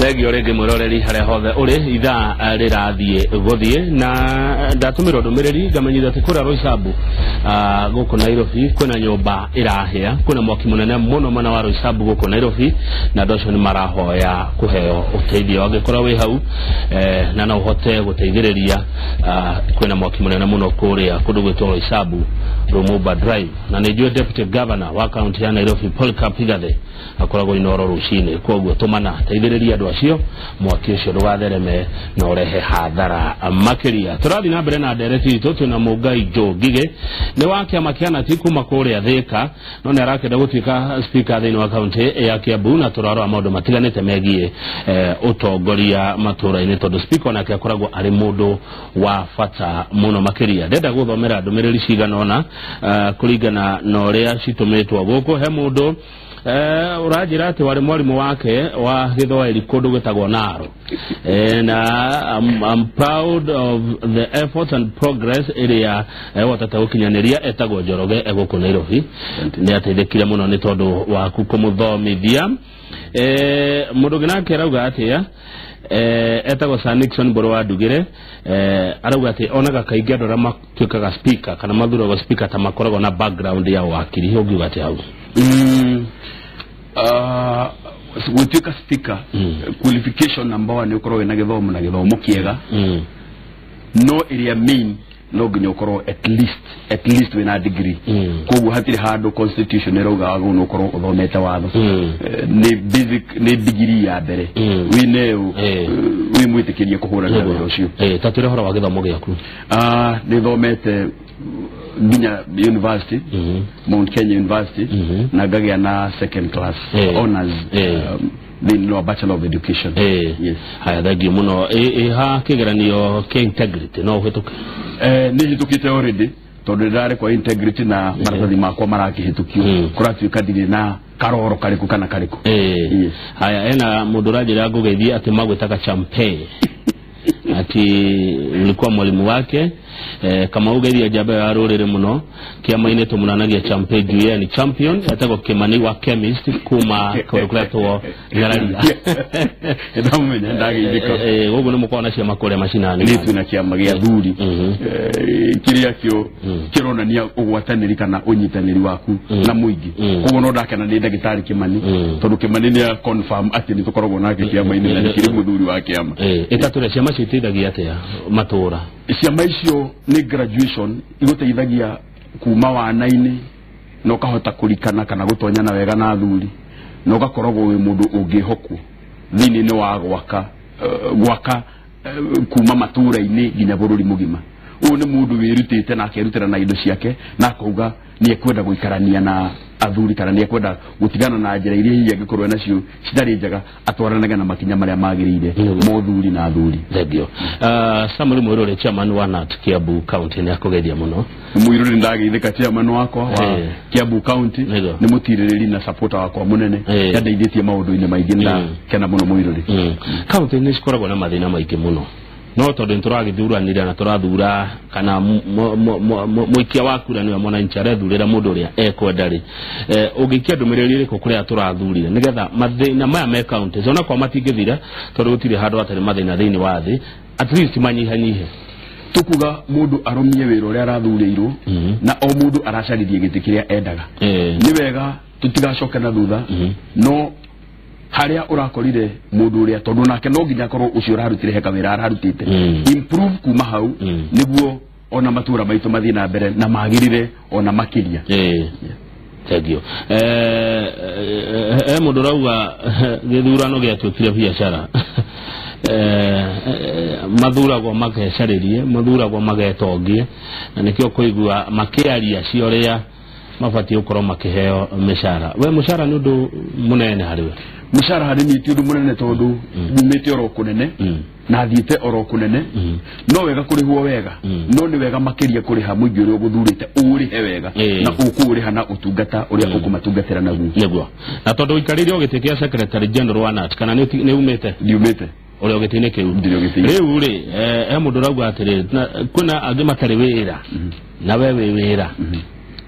Tegi orege muroreri hare hothe uri itha rirathie guthie na ndatumiro ndumiriri ngamenyitha tikura Roysambu guku Nairobi kwina nyumba irahia kwina mwaki munene muno mana wa Roysambu guku Nairobi na ndocio ni marahoya kuheo uteithio angikora wi hau na no uhote guteithiriria kwina mwaki munene muno kuria kundu gwitwo Roysambu Rumumba Drive na nijue Deputy Governor wa county ya Nairobi Polycarp Igathe akoragwo inoro rucini koguo tumana teithiriria andu acio mwaki ucio ndugathereme na urehe hathara makiria. Turathi na mbere na ndereti itu twina Mugai Joe Ngige ni wa kiama kia Nati kuma kuria Thika no ni arakenda gutuika speaker thiini wa county ya Kiambu na turarora maundu matiganite megie utongoria matura-ini tondu speaker nake akoragwo ari mundu wa bata muno makiria. Ndenda guthomera ndumiriri ciganona kuringana na uria citumitwo guku he mundu urajira ati wari mwalimu wake wa githoeri kundu gwitagwo Naro na I'm proud of the effort and progress area watata gukinyaniria etagwo Njoroge eguku Nairobi ni ateithikire muno ni tondu wa kumuthomithia mundu ginake rauga atia etagwo Sir Nixon Mburu wa Ndugire arauga ati onaga kaingi andu matuikaga speaker kana mathuragwo speaker ta makoragwo na background ya wakiri ugiuga ati hau gutuika speaker qualification ambao ni ukorwo na githomo na githomo kiega no area main no nginya ukorwo at least wina degree koguo hatiri handu constitution erauga wagu no ukorwo uthomete watho ni basic ni degree ya mbere wineo wi mwitikirie kuhura na wira ucio tatire horo wa githomo giaku ni thomete Ginya University, Mount Kenya University, na gagia na second class honors, the Bachelor of Education. Yes. Haya dagi muno ha kigeranio ke integrity no hituke. Ni hitukite already. Tondu ndare kwa integrity na maratathi makwa marakihitukio kuratuika ndiri na karoro kariku kana kariku. Yes. Haya ena muduraji la gugeithia ati magwetaka champagne. Ati ulikuwa mwalimu wake kama ugeithia jabe ya rurire muno kiama-ini tumunanagia champagne juu ni champion atako Kimani wa chemist kuma korekletwo ngararia ndamenya ndagithika ugu nimukona cia makore mashinani ni twina kiama gia thuri kiria kio kironania ugwataniri kana unyitaniri waku na muingi kugo no ndakena ni ndagitari Kimani tondu Kimani ni confirm ati ni tukoragwo nake kiama-ini na kiri muthuri wa kiama itature cia macitithagia atia matura ciama icio ni graduation iguteithagia kuma wana-ini no kahota kurikana kana gutonyana wega na thuri no gakoragwo wi mundu ungihokwo thini ni wa gwaka kuma matura-ini nginya bururi mugima uyu ni mundu wirutite na akerutira na indo ciake na kuuga ni ekwenda guikarania na athuri kana ni ekwenda gutigana na njira iria hiya gikorwo nacio citari njega atwaranaga na makinya maria magirire mothuri na athuri thegio Samuel Mwiruri chairman wa Nat Kiambu County ni akugethia muno Mwiruri ndageithika chairman wakwa wa Kiambu County ni mutiririri na supporter wakwa munene yandeithĩtie maundu-ini maingi na kena muno Mwiruri county ni cikoragwo na mathina maingi muno no tondu nturagithuranira na turathura kana muikia wakura niwe mwananchi arethurira mundu uria ekwendari ungikia ndumiriri riko kuria turathurire nigetha mathina maya me counties ona kwa matingithira tondu gutire handu atari mathina thiini wa thi at least manyihanyihe tukuga mundu arumie wira uria arathuriirwo na o mundu aracaririe giti kiria endaga ni wega tutigacoke na thutha no haria urakorire mundu uria tondu nake no nginya korwo ucio urarutire heka wira ararutite improve kuma hau niguo ona matura maitu mathie na mbere na magirire ona makiria thegio mundu rauga githurano giatuikire biacara mathuragwo magecaririe mathuragwo magetongie na nikio kuigua makiaria cioria mabati ukorwo makiheo mishara we mushara ni undu munene hariwe mushara hari ni ti undu munene tondu nyumite oro kunene na thiite oro kunene no wega kurihwo wega no ni wega makiria kuriha muingi uria guthurite urihe wega na ukuriha na utungata uria ukumatungatira naguo niguo na tondu ikarire ogitikia secretary general wa Nat kana ni umite ule ogitine kiu riu ri mundu rauga atiri kuna angi matari wira na wewe wira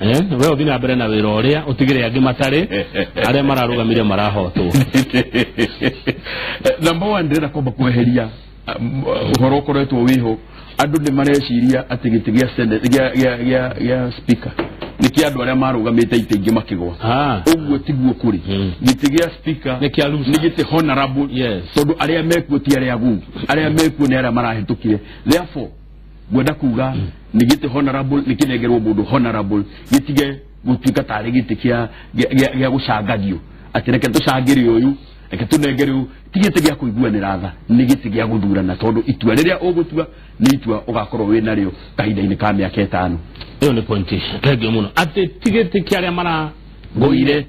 we uthina mbere na wira uria utigire angi matare aria mararugamire marahotwo. Number 1 ndira komba kweheria uhoro ukoretwo wiho andu ni mareciria ati giti gia senate gia speaker niki andu aria marugamite ite ingi makigwa uguo tiguo kuri giti gia speaker ni giti honorable tondu aria mekuo ti aria gu aria mekuo ni aria marahitukire therefore gwenda kuga ni giti honorable nikinegerwo mundu honorable gitige gutuika tari giti gia gucangagio ati reke tucangire uyu reke tunegerwo tigite gia kuiguanira tha ni giti gia guthurana tondu itua riria ugutua ni itua ugakorwo wina rio kahinda-ini ka miaka 5 iyo ni pointi kegio muno ati tigite kiaria mara goire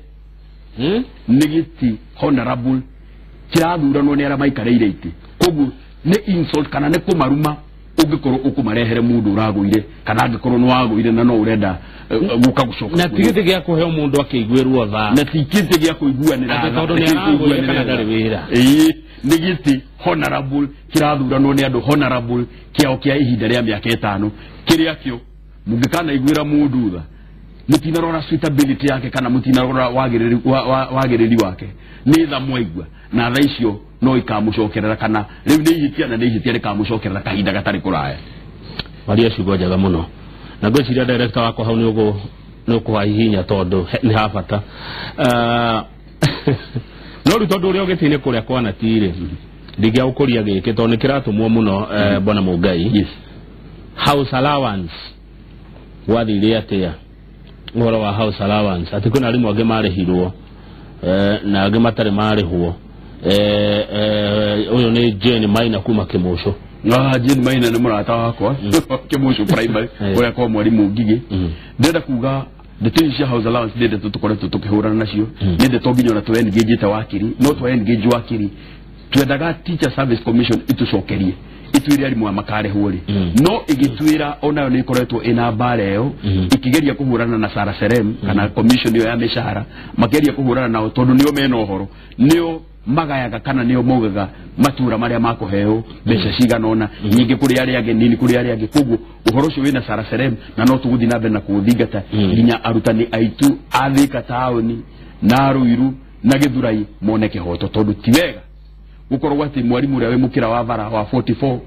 ni giti honorable kirathuranwo ni aria maikareire iti koguo ni insult kana ni kumaruma ugikorwo ukumarehere mundu uraguire kana angikorwo ni waguire na no urenda guka gucoka na tigite gia kuhe mundu akiguirwo tha na tigite gia kuiguanira tondu ni araguire kana ndari wira ni giti honorable kirathuranwo ni andu honorable kiao kia ihinda ria miaka 5 kiria kio mungikana iguira mundu tha mutinarora suitability yake kana mutinarora wagiriri wake ni tha mwaigua na tha icio no ikamucokerera kana riu ni ihitia na ni ihitia rikamucokerera kahinda gatari kuraya maria ciugo njega muno na ngwiciria director wako hau ni ukuhihinya tondu ni habata no ri tondu uri ogitine kuria kwana tire ndigia ukuria giki tondu ni kiratumwo muno bona Mungai house allowance wathire atia ngoro wa house allowance ati kuna rimu ange marihirwo na ange matare marihwo uyo ni Jane Maina kuma Kimusho Jane Maina ni murata wakwa Kimusho primary uria kwa mwarimu Ngigi ndenda kuga the house allowance ndende tutukoretwo tukihurana nacio ndende toginya na tu engage ta wakiri no tu engage wakiri twendaga teacher service commission itucokerie itwire ari mwa makare huri no igitwira onayo ni ikoretwo ina bareo ikigeria kuhurana na Sara Serem kana commission yo ya mishahara mageria kuhurana na tondu niyo mena ohoro niyo magayaga kana niyo mogaga matura maria makuheo besha ciganona nyingi kuri ari age nini kuri ari age kugu uhoro cio wina Sara Serem na no tuguthi na mbere na kuthingata nginya arutani aitu athika taoni na Ruiru na Githurai moneke hoto tondu tiwega gukorwo ati mwarimu ria we mukira wa vara wa 44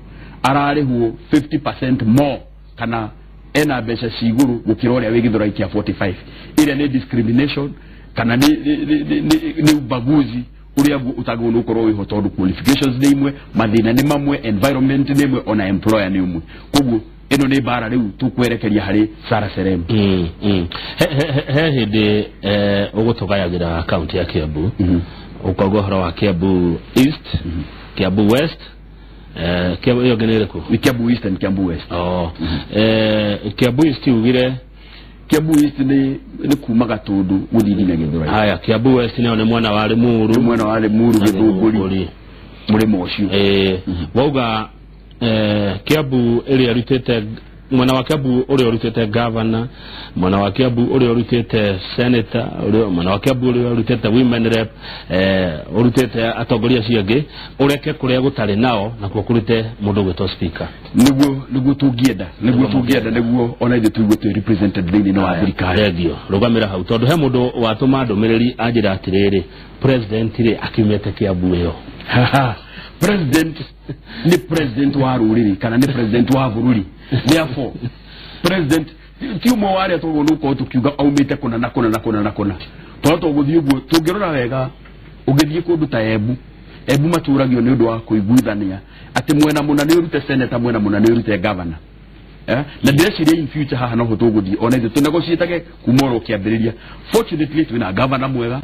ararihuo 50% more kana ena besha ciguru gukira uria we Githurai kia 45 ile ni discrimination kana ni ubaguzi uria utagona ukorwo wiho tondu qualifications ni imwe mathina ni mamwe environment ni imwe ona employer ni umwe koguo eno ni bara riu tukwerekeria hari Sara Serem he hindi ugutugayagira account ya Kiambu ukogo horo wa Kiambu East Kiambu West Kiambu yo genereko ni Kiambu East and Kiambu West Kiambu East ugire Kiambu East ni kuma Gatundu guthithina Githurai haya Kiambu West ni one mwana wa Limuru Githunguri murimo ucio wauga Kiambu iri arutete mwana wa Kiambu uri arutete governor mwana wa Kiambu uri arutete senator uri mwana wa Kiambu uri arutete women rep urutete atongoria ciangi ureke kuria gutari nao na kukurite mundu gwetwo speaker niguo tungienda niguo ona ithu tuigwe tu represented thini no thirikari radio rugamira hau tondu he mundu watuma ndumiriri anjira atiriri president ri akimete Kiambu iyo president ni president wa ruriri kana ni president wa bururi therefore president tiumo wari to nuko tukiuga aumite kuna na kuna to guthii uguo tungirora wega ugithii kundu ta ebu maturagio ni undu wa kuiguithania ati mwena muna ni urute senator mwena muna ni urute governor na ndeciria in future haha no tuguthii ona ithu tunegociatage kumoro kiambiriria fortunately twina governor mwega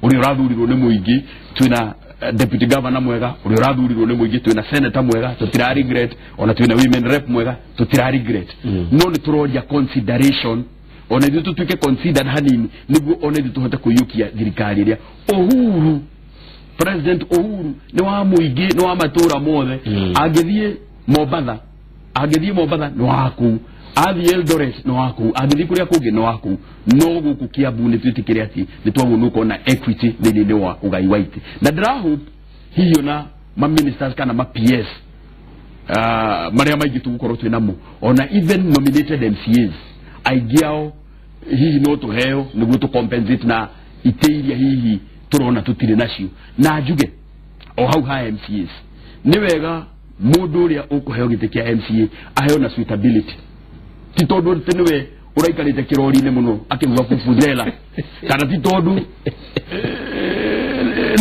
uri urathurirwo ni muingi twina deputy governor mwega uri urathurirwo ni muingi twina senator mwega tutira regret ona twina women rep mwega tutira regret no ni turoja consideration ona ithu tutuike considered hanini niguo ona ithu tuhote kuyukia thirikari ria Uhuru president Uhuru ni wa muingi ni wa matura mothe agithie Mombasa no waku athi Eldoret no waku athi kuria kungi no waku no guku Kiambu ni twitikire ati ni twagunu kona equity thini wa ugai waiti na ndira hope hiyo na ma ministers kana ma PS maria maingi tugukorwo twinamo ona even nominated MCAs aigiao hihi no tuheo niguo tu compensate na iteiria hihi turona tutire nacio na njuge o hau ha MCAs ni wega mundu uria ukuheo gite kia MCA aheo na suitability ti tondu tiniwe uraikarite kirori-ine muno akiruga kufuzela kana ti tondu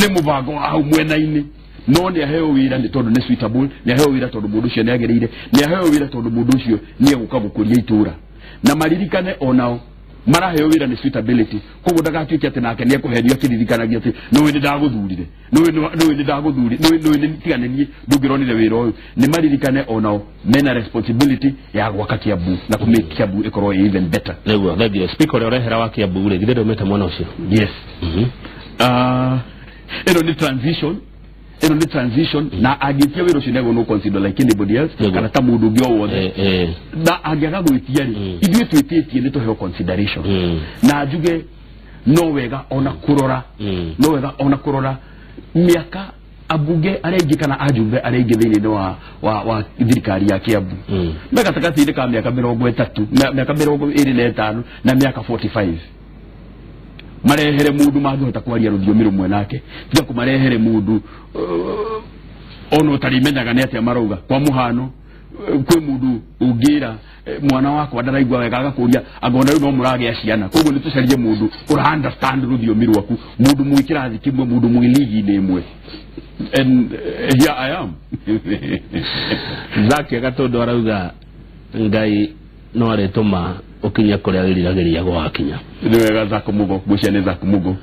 ni mubango hau mwena-ini no ni aheo wira ni tondu ni suitable ni aheo wira tondu mundu ucio ni agereire ni aheo wira tondu mundu ucio ni eguka gukuria itura na maririkane onao maraheo wira ni suitability koguo ndagatuike ati nake ni ekuherio akiririkanagia ati no ni ndaguthurire no ni ndaguthurire no ni tiganenie ndungironire wira uyu ni maririkane onao mena responsibility ya gwaka Kiambu na kumake Kiambu ikorwo even better leguo thank speaker orehera wa Kiambu ri githe ndomete mwana ucio yes eno ni transition na agitia wiro cinego no consider like anybody else kana ta mundu ngi o wothe na angiaga gwitia ri ithuĩ twĩtĩtie nĩ tũheo consideration na njuge no wega ona kurora miaka abunge arengi kana ajumbe arengi thĩinĩ wa thirikari ya Kiambu na gatagatĩ-inĩ ka miaka 30 miaka 25 na miaka 45 marehere mundu mangihota kwaria rũthiomi rumwe nake tiga kumarehere mundu ono tarimenyaga ni atia marauga kwa muhano kwe mundu ungira mwana wakwa ndaraigwa wega agakuria agona no murage ciana koguo ni tucarie mundu ura understand rũthiomi rwaku mundu mwikirathi kimwe mundu mwiligi-inĩ imwe and here I am Zaki Gatondo arauga ngai no aretuma ukinya kuria wiriragiria gwakinya ni wega Zako Mugo muciane Zako Mugo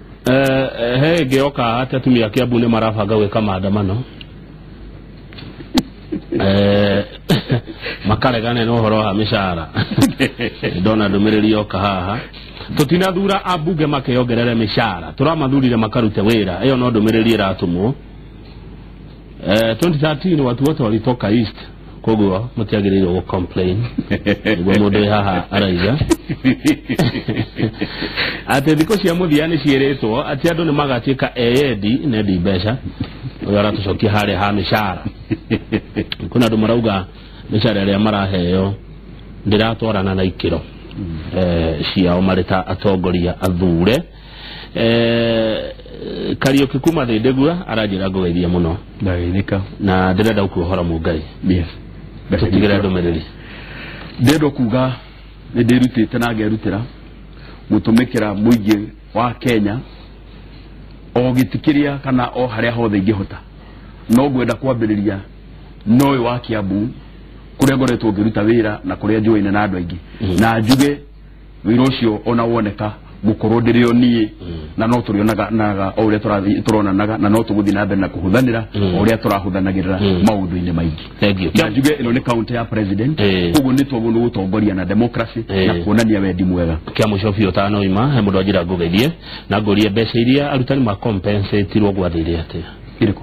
he geoka ati atumia Kiambu ni marabanga gwika maandamano makaregane no horo ha mishara ndona ndumiriri yoka haha tutinathura abunge makiongerere mishara turamathurire makarute wira iyo no ndumiriri iratumwo 2013 watu wote walitoka east koguo mutiagiririo go complain gwa mundu haha araiga ati thiko cia muthiani cieretwo ati andu ni magatiika eedi ne di besha yara tucokia hare ha mishara kuna andu marauga mishara ria maraheo ndiratwarana na ikiro ciao marita atongoria athure Kariuki kuma thindegua aranjira ngogeithia muno ndageithika na ndirenda ukuhora mungai yes tutigire ndumiriri ndendo kuga ni ndirutite na ngerutira gutumikira muingi wa Kenya o gitikiria kana o haria hothe ingihota no gwenda kwambiriria noy wa Kiambu kuria ngoretwo ngiruta wira na kuria njuine na andu aingi na njuge wira ucio ona woneka gukorwo ndirio nie na no turionaga naga o uria turonanaga na no tuguthi na mbere na kuhuthanira o uria turahuthanagirira maundu-ini maingi na njuge ino ni county ya president koguo ni twagono gutongoria na democracy na kuonania wendi mwega kia mucobi utano ima he mundu ajira ngugeithie na ngurie mbeca iria arutani ma compensate ro gwathire atia iriko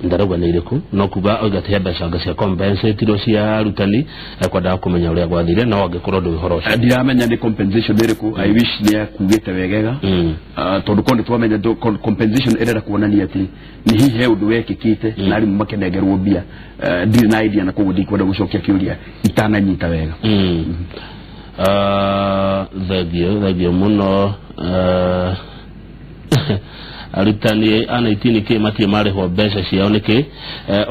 ndarauga ni iriku no kuga oigate mbeca ngacia compensate ro cia arutani kwenda kumenya uria gwathire no angikorwo ndu horo ucio ndiramenya ni compensation iriku I wish ni akugite wegega tondu kondi twamenya compensation erera kuonania ati ni hihe undu wekikite na ari makenengerwo mbia ndiri na idea na koguo ndikwenda gucokia kiuria itananyita wega thagio muno arutani ana itini ke matie mareho mbeca ciao niki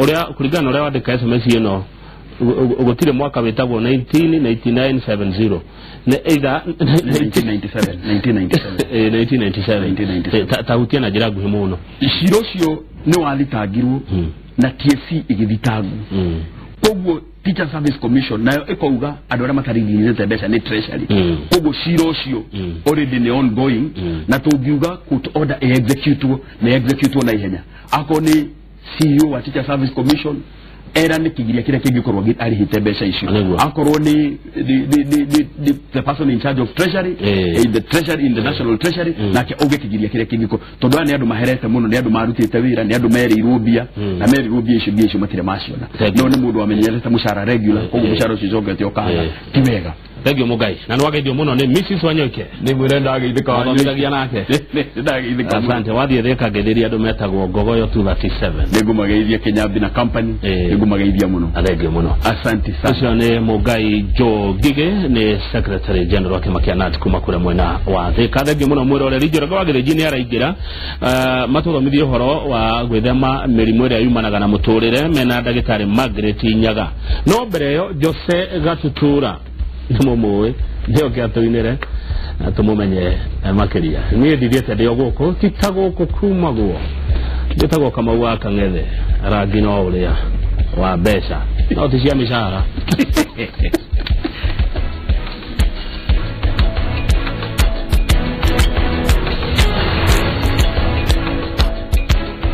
uria kuringana uria wandika SMS ino ugotire mwaka wetagwo 1999-70 ne either 1997 tahutia na njira nguhi muno iciro cio ni wathitangirwo na TSC igithitangu koguo Teacher Service Commission nayo ikauga andu aria mataringirite mbeca ni treasury koguo ciro cio already ni ongoing na tungiuga court order execute na ihenya ako ni CEO wa Teacher Service Commission era ni kigiria kire kingikorwo ari hite mbeca icio akorwo ni the person in charge of treasury in the national treasury na ke oge kigiria kire kingiko tondu ani andu maherete muno ni andu marutite wira ni andu merirwo mbia na merirwo mbia icio matire maciona no ni mundu amenyerete mushara regular koguo mushara ucio jogete okana ti wega thank you mugai na nwageithio muno ni Mrs Wanyoike ni mwirenda ageithika Wanyoike nake ndageithika asante wathie theka getheria andu metagwo Ngogoyo 237 nigumageithia Kinyambi na company nigumageithia muno athengio muno asante sana ucio ni Mugai Joe Gige ni secretary general wa Kimakia Nat kuma kure mwena wa theka athengio muno mwirore rijoro wa gereji ni araingira matuthomithio horo wa gwithema mirimu ria yumanaga na muturire mena ndagitari Margaret Nyaga no mbere yo Jose Gatutura nimomoe ndio kiatoinere tumumenye makeria ni ndithiete ndio guku titaguku kuma guo nditagwo kama wa Kang'ethe rangi no uria wa mbeca no tishia mishahara